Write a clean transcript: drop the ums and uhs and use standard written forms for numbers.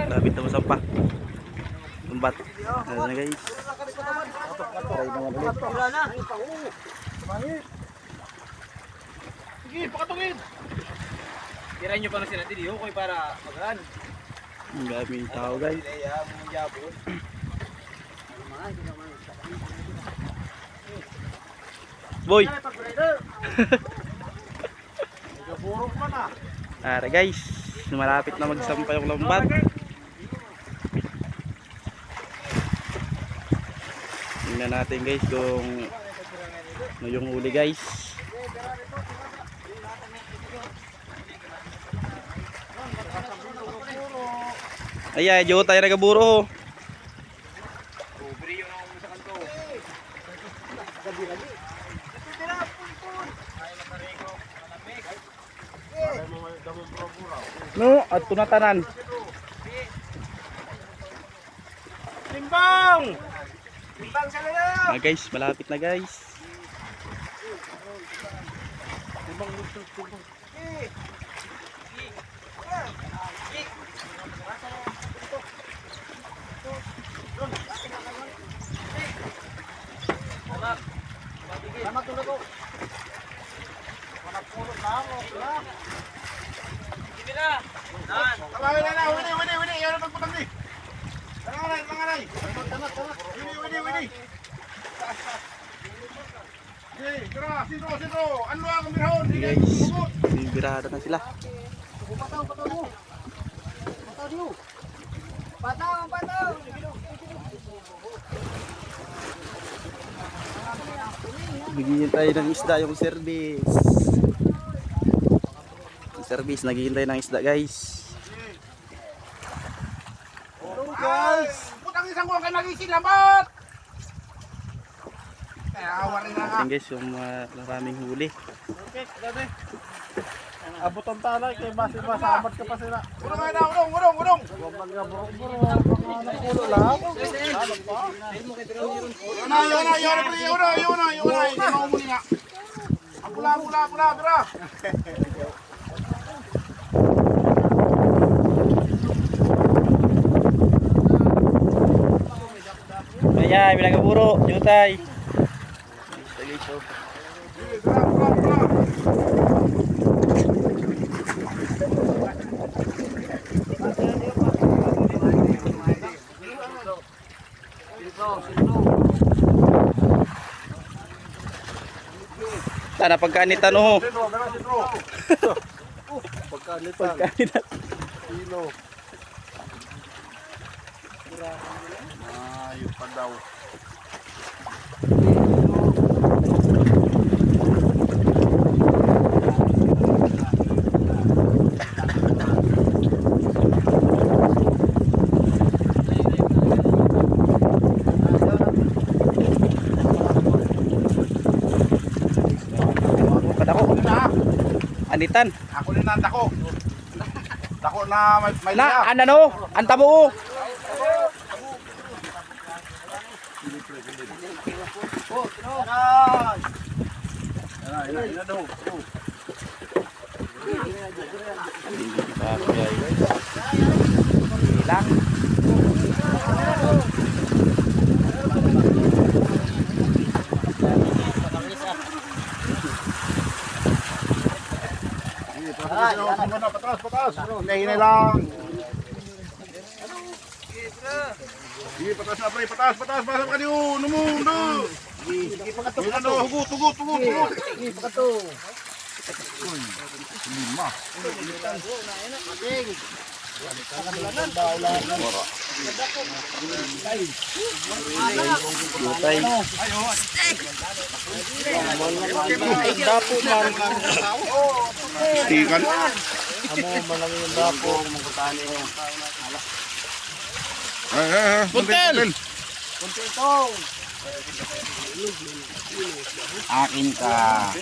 Lapit na masapa. Tumbat. Ano na guys? Try naman ulit. Sige, pakatungin. Tirahin nyo pa na sila dito, okay para magaan. Ang dami yung tao guys. Boy! Tara guys, malapit na magsampa yung lambat. Tingnan natin guys kung ano yung huli guys. Ay, jo tayo nagaburo. No, at tunatanan. Timbang! Timbang sa lala! Ah guys, malapit na guys. Timbang, timbang. Salamat tulad ko. Manapulot na ako. Sige na. Wala na. Wini. Yan ang pagputang di. Langaray. Wini. Hey, tara, sintro. Ano ang mirahon? Guys, bibirada na sila. Pataw. Naghihintay tayo ng isda yung service. Yung service, naghihintay ng isda guys. Guys, putang isang ko kayo nagising lambat. Awa rin na nga. Ayan guys, yung maraming huli. Okay, gabi. Abot ang talay kay basi masamad ka pa sila. Urong na, urong. Wag mag-buro. Nakulo lang. Yun. Pula, bra. Ayan, binagaburo, jutay. Sana pagkaanitan ho. Pagkaanitan. Kilo. Ayun pa daw. Anitan. Ako din ang dako. Dako na may Na, ano? Anta mo. Hilang. Patras. Hinay lang. Sige, patras na pre, patras. Basa ka niyo, numundo. Sige, pagkato. Hugot. Sige, pagkato. Uy, lima. Jutay. Dapo man. Stikan. Amo malaki yung dapo. Magkutani mo. Puntel. Akin ka.